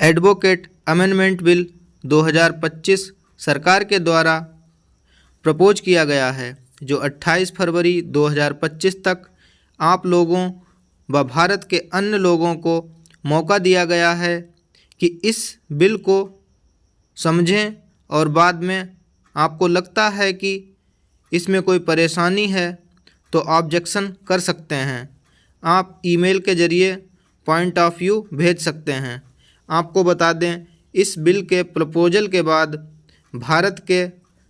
Advocate amendment bill 2025 सरकार के द्वारा प्रपोज किया गया है, जो 28 फरवरी 2025 तक आप लोगों व भारत के अन्य लोगों को मौका दिया गया है कि इस बिल को समझें और बाद में आपको लगता है कि इसमें कोई परेशानी है तो ऑब्जेक्शन कर सकते हैं। आप ईमेल के ज़रिए पॉइंट ऑफ व्यू भेज सकते हैं। आपको बता दें, इस बिल के प्रपोजल के बाद भारत के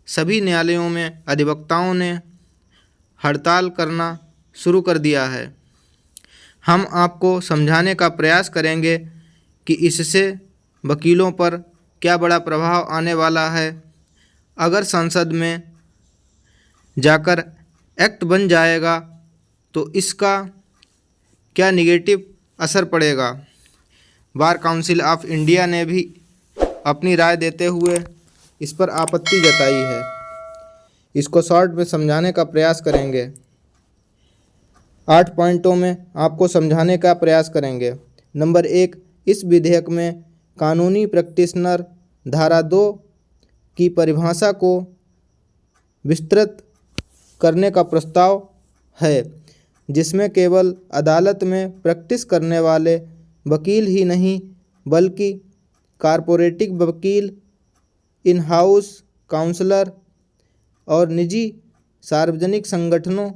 सभी न्यायालयों में अधिवक्ताओं ने हड़ताल करना शुरू कर दिया है। हम आपको समझाने का प्रयास करेंगे कि इससे वकीलों पर क्या बड़ा प्रभाव आने वाला है। अगर संसद में जाकर एक्ट बन जाएगा तो इसका क्या निगेटिव असर पड़ेगा। बार काउंसिल ऑफ इंडिया ने भी अपनी राय देते हुए इस पर आपत्ति जताई है। इसको शॉर्ट में समझाने का प्रयास करेंगे। 8 पॉइंटों में आपको समझाने का प्रयास करेंगे। नंबर 1, इस विधेयक में कानूनी प्रैक्टिशनर धारा 2 की परिभाषा को विस्तृत करने का प्रस्ताव है, जिसमें केवल अदालत में प्रैक्टिस करने वाले वकील ही नहीं बल्कि कॉर्पोरेटिव वकील, इन हाउस काउंसलर और निजी सार्वजनिक संगठनों,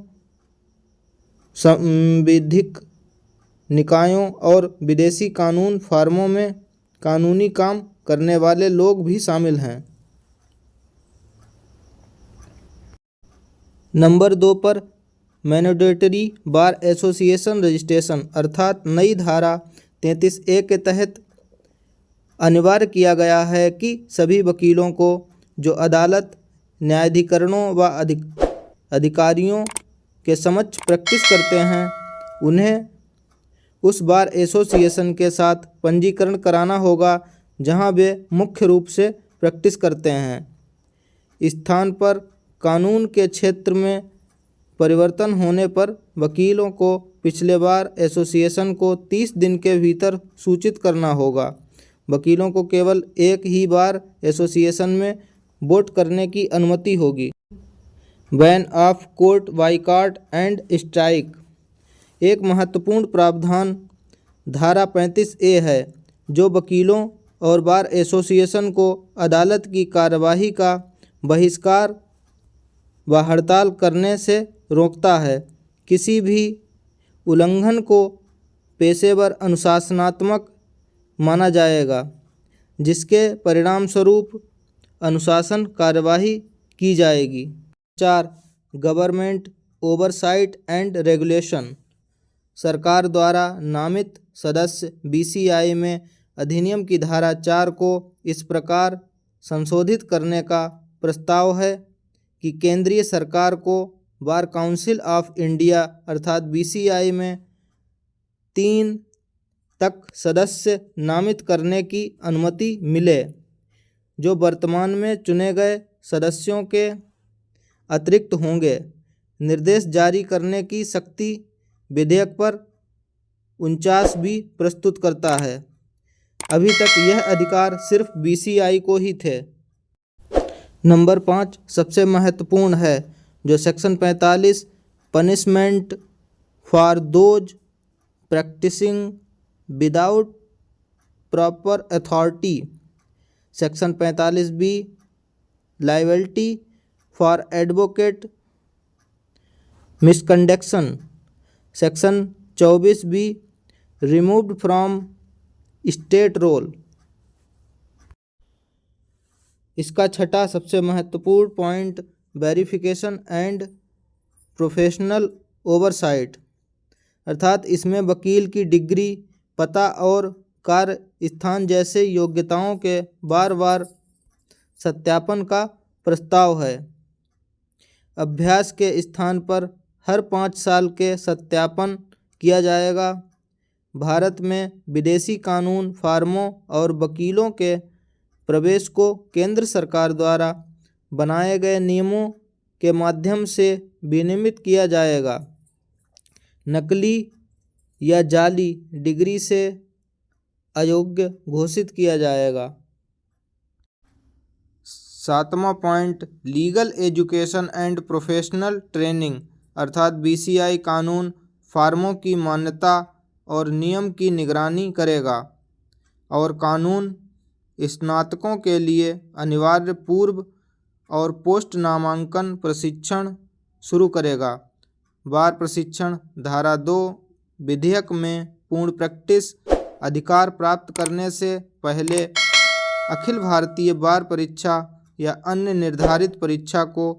संविधिक निकायों और विदेशी कानून फर्मों में कानूनी काम करने वाले लोग भी शामिल हैं। नंबर 2 पर मैंडेटरी बार एसोसिएशन रजिस्ट्रेशन अर्थात नई धारा 33A के तहत अनिवार्य किया गया है कि सभी वकीलों को जो अदालत, न्यायाधिकरणों व अधिकारियों के समक्ष प्रैक्टिस करते हैं, उन्हें उस बार एसोसिएशन के साथ पंजीकरण कराना होगा जहां वे मुख्य रूप से प्रैक्टिस करते हैं। स्थान पर कानून के क्षेत्र में परिवर्तन होने पर वकीलों को पिछले बार एसोसिएशन को 30 दिन के भीतर सूचित करना होगा। वकीलों को केवल एक ही बार एसोसिएशन में वोट करने की अनुमति होगी। Ban of court boycott and strike एक महत्वपूर्ण प्रावधान धारा 35A है, जो वकीलों और बार एसोसिएशन को अदालत की कार्यवाही का बहिष्कार व हड़ताल करने से रोकता है। किसी भी उल्लंघन को पेशेवर अनुशासनात्मक माना जाएगा, जिसके परिणामस्वरूप अनुशासन कार्यवाही की जाएगी। 4, गवर्नमेंट ओवरसाइट एंड रेगुलेशन सरकार द्वारा नामित सदस्य BCI में अधिनियम की धारा 4 को इस प्रकार संशोधित करने का प्रस्ताव है कि केंद्रीय सरकार को बार काउंसिल ऑफ इंडिया अर्थात BCI में 3 तक सदस्य नामित करने की अनुमति मिले, जो वर्तमान में चुने गए सदस्यों के अतिरिक्त होंगे। निर्देश जारी करने की शक्ति विधेयक पर 49 भी प्रस्तुत करता है। अभी तक यह अधिकार सिर्फ BCI को ही थे। नंबर 5 सबसे महत्वपूर्ण है, जो section 45 punishment for those practising without proper authority. Section 45B liability for advocate misconduction. Section 24B removed from state roll. इसका छठा सबसे महत्वपूर्ण point verification and professional oversight अर्थात इसमें वकील की डिग्री, पता और कार्य स्थान जैसे योग्यताओं के बार बार सत्यापन का प्रस्ताव है। अभ्यास के स्थान पर हर 5 साल के सत्यापन किया जाएगा। भारत में विदेशी कानून फर्मों और वकीलों के प्रवेश को केंद्र सरकार द्वारा बनाए गए नियमों के माध्यम से विनियमित किया जाएगा। नकली या जाली डिग्री से अयोग्य घोषित किया जाएगा। 7वां point, legal education and professional training अर्थात BCI कानून फार्मों की मान्यता और नियम की निगरानी करेगा और कानून स्नातकों के लिए अनिवार्य पूर्व और पोस्ट नामांकन प्रशिक्षण शुरू करेगा। बार प्रशिक्षण धारा 2 विधेयक में पूर्ण प्रैक्टिस अधिकार प्राप्त करने से पहले अखिल भारतीय बार परीक्षा या अन्य निर्धारित परीक्षा को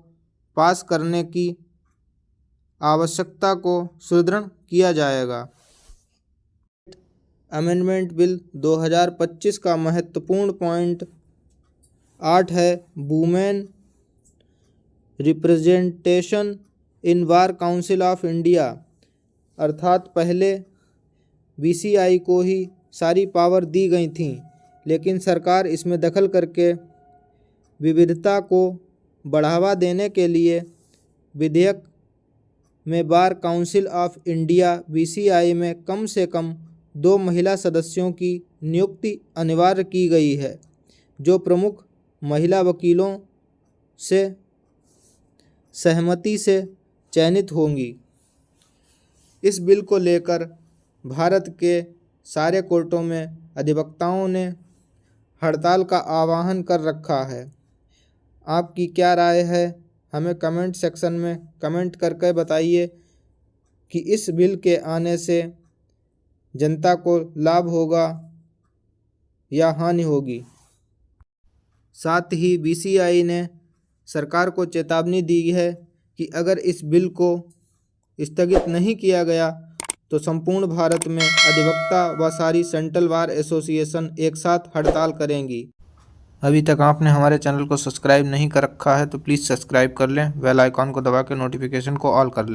पास करने की आवश्यकता को सुदृढ़ किया जाएगा। अमेंडमेंट बिल 2025 का महत्वपूर्ण पॉइंट 8 है, women representation in bar council of India अर्थात पहले BCI को ही सारी पावर दी गई थी, लेकिन सरकार इसमें दखल करके विविधता को बढ़ावा देने के लिए विधेयक में bar council of India BCI में कम से कम 2 महिला सदस्यों की नियुक्ति अनिवार्य की गई है, जो प्रमुख महिला वकीलों से सहमति से चयनित होंगी। इस बिल को लेकर भारत के सारे कोर्टों में अधिवक्ताओं ने हड़ताल का आह्वान कर रखा है। आपकी क्या राय है, हमें कमेंट सेक्शन में कमेंट करके बताइए कि इस बिल के आने से जनता को लाभ होगा या हानि होगी। साथ ही BCI ने सरकार को चेतावनी दी है कि अगर इस बिल को स्थगित नहीं किया गया तो संपूर्ण भारत में अधिवक्ता व सारी सेंट्रल बार एसोसिएशन एक साथ हड़ताल करेंगी। अभी तक आपने हमारे चैनल को सब्सक्राइब नहीं कर रखा है तो प्लीज़ सब्सक्राइब कर लें, बेल आइकॉन को दबा के नोटिफिकेशन को ऑल कर लें।